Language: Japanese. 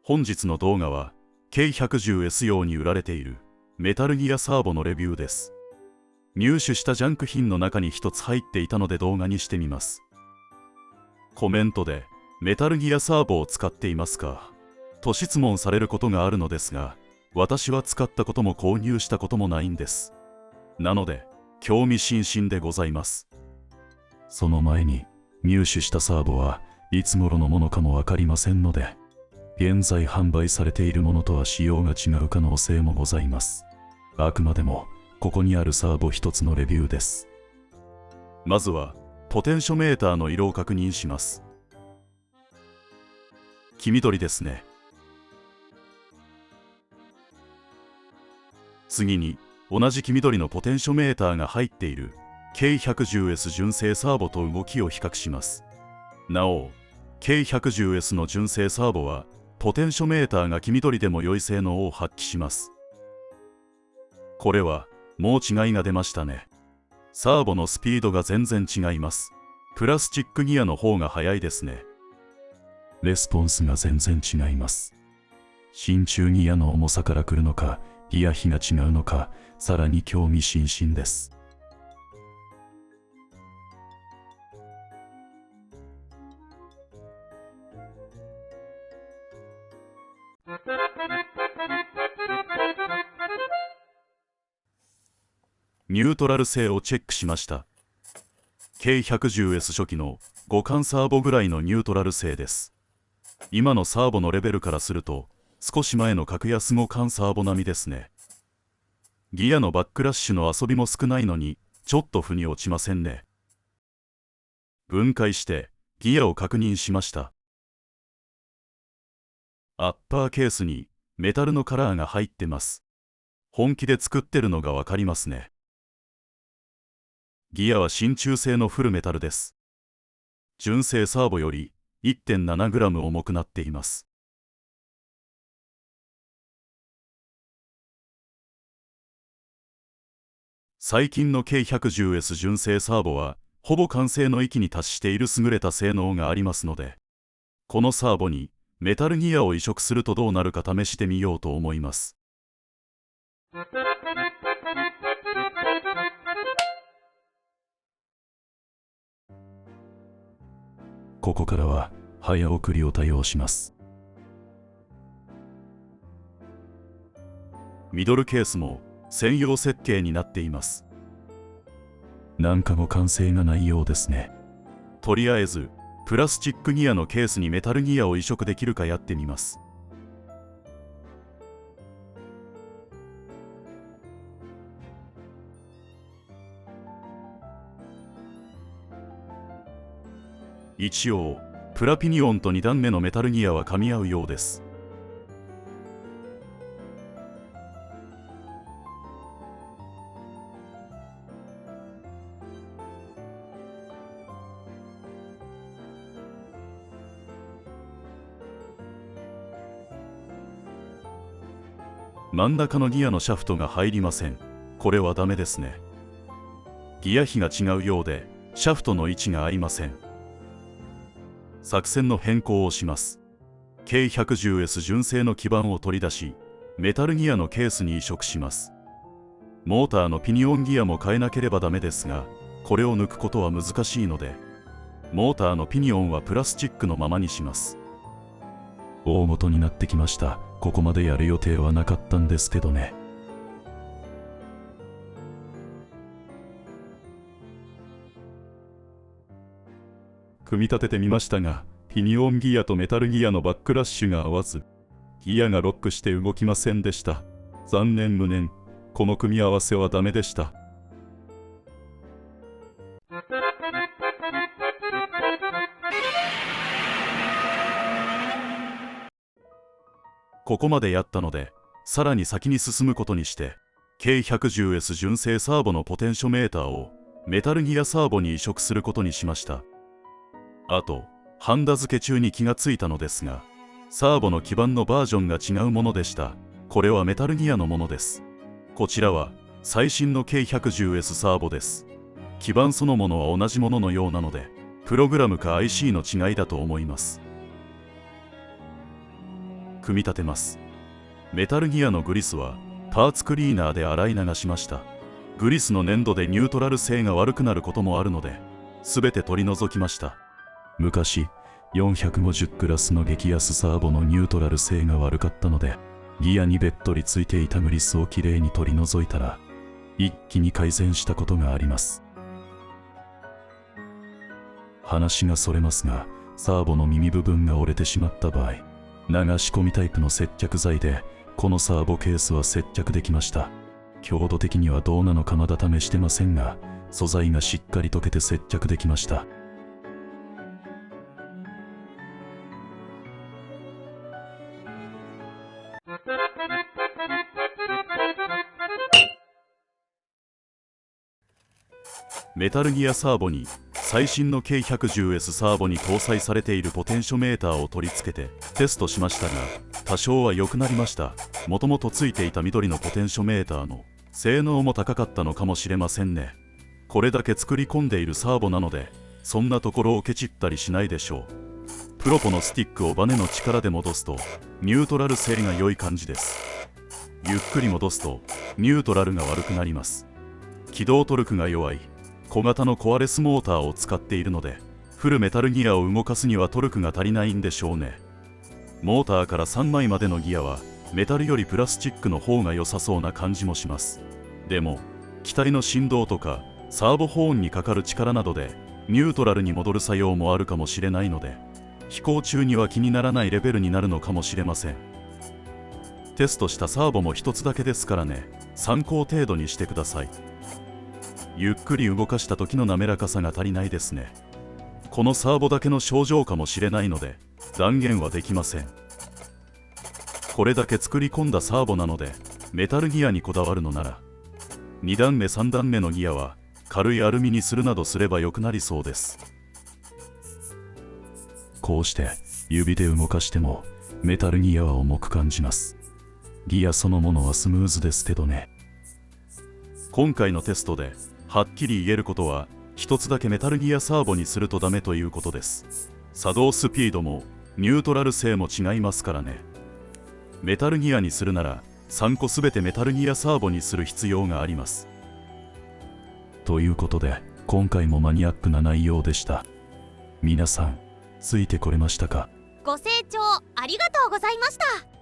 本日の動画は K110S 用に売られているメタルギアサーボのレビューです。入手したジャンク品の中に一つ入っていたので動画にしてみます。コメントでメタルギアサーボを使っていますかと質問されることがあるのですが、私は使ったことも購入したこともないんです。なので興味津々でございます。その前に入手したサーボはいつ頃のものかもわかりませんので、現在販売されているものとは仕様が違う可能性もございます。あくまでもここにあるサーボ一つのレビューです。まずはポテンショメーターの色を確認します。黄緑ですね。次に同じ黄緑のポテンショメーターが入っている K110S 純正サーボと動きを比較します。なお K110S の純正サーボはポテンショメーターが黄緑でも良い性能を発揮します。これはもう違いが出ましたね。サーボのスピードが全然違います。プラスチックギアの方が速いですね。レスポンスが全然違います。真鍮ギアの重さから来るのか、ギア比が違うのか、さらに興味津々です。ニュートラル性をチェックしました。K110S 初期の互換サーボぐらいのニュートラル性です。今のサーボのレベルからすると少し前の格安互換サーボ並みですね。ギアのバックラッシュの遊びも少ないのにちょっと腑に落ちませんね。分解してギアを確認しました。アッパーケースにメタルのカラーが入ってます。本気で作ってるのがわかりますね。ギアは真鍮製のフルメタルです。純正サーボより 1.7g 重くなっています。最近の K110S 純正サーボはほぼ完成の域に達している優れた性能がありますので、このサーボにメタルギアを移植するとどうなるか試してみようと思います。ここからは早送りを多用します。ミドルケースも専用設計になっています。なんかも完成がないようですね。とりあえずプラスチックギアのケースにメタルギアを移植できるかやってみます。一応プラピニオンと2段目のメタルギアは噛み合うようです。真ん中のギアのシャフトが入りません。これはダメですね。ギア比が違うようでシャフトの位置が合いません。作戦の変更をします。K110S 純正の基板を取り出し、メタルギアのケースに移植します。モーターのピニオンギアも変えなければダメですが、これを抜くことは難しいので、モーターのピニオンはプラスチックのままにします。大元になってきました。ここまでやる予定はなかったんですけどね。組み立ててみましたが、ピニオンギアとメタルギアのバックラッシュが合わず、ギアがロックして動きませんでした。残念無念。この組み合わせはダメでした。ここまでやったので、さらに先に進むことにして、K110S 純正サーボのポテンショメーターをメタルギアサーボに移植することにしました。あと、ハンダ付け中に気がついたのですが、サーボの基板のバージョンが違うものでした。これはメタルギアのものです。こちらは最新の K110S サーボです。基板そのものは同じもののようなので、プログラムか IC の違いだと思います。組み立てます。メタルギアのグリスはパーツクリーナーで洗い流しました。グリスの粘度でニュートラル性が悪くなることもあるので、全て取り除きました。昔450クラスの激安サーボのニュートラル性が悪かったので、ギアにべっとりついていたグリスをきれいに取り除いたら一気に改善したことがあります。話がそれますが、サーボの耳部分が折れてしまった場合、流し込みタイプの接着剤でこのサーボケースは接着できました。強度的にはどうなのかまだ試してませんが、素材がしっかり溶けて接着できました。メタルギアサーボに最新の K110S サーボに搭載されているポテンショメーターを取り付けてテストしましたが、多少は良くなりました。もともとついていた緑のポテンショメーターの性能も高かったのかもしれませんね。これだけ作り込んでいるサーボなので、そんなところをケチったりしないでしょう。プロポのスティックをバネの力で戻すとニュートラル性が良い感じです。ゆっくり戻すとニュートラルが悪くなります。起動トルクが弱い小型のコアレスモーターを使っているので、フルメタルギアを動かすにはトルクが足りないんでしょうね。モーターから3枚までのギアはメタルよりプラスチックの方が良さそうな感じもします。でも機体の振動とかサーボホーンにかかる力などでニュートラルに戻る作用もあるかもしれないので、飛行中には気にならないレベルになるのかもしれません。テストしたサーボも一つだけですからね、参考程度にしてください。ゆっくり動かした時の滑らかさが足りないですね。このサーボだけの症状かもしれないので断言はできません。これだけ作り込んだサーボなので、メタルギアにこだわるのなら2段目3段目のギアは軽いアルミにするなどすれば良くなりそうです。こうして指で動かしてもメタルギアは重く感じます。ギアそのものはスムーズですけどね。今回のテストではっきり言えることは、一つだけメタルギアサーボにするとダメということです。作動スピードもニュートラル性も違いますからね。メタルギアにするなら3個すべてメタルギアサーボにする必要があります。ということで今回もマニアックな内容でした。皆さんついてこれましたか？ご清聴ありがとうございました。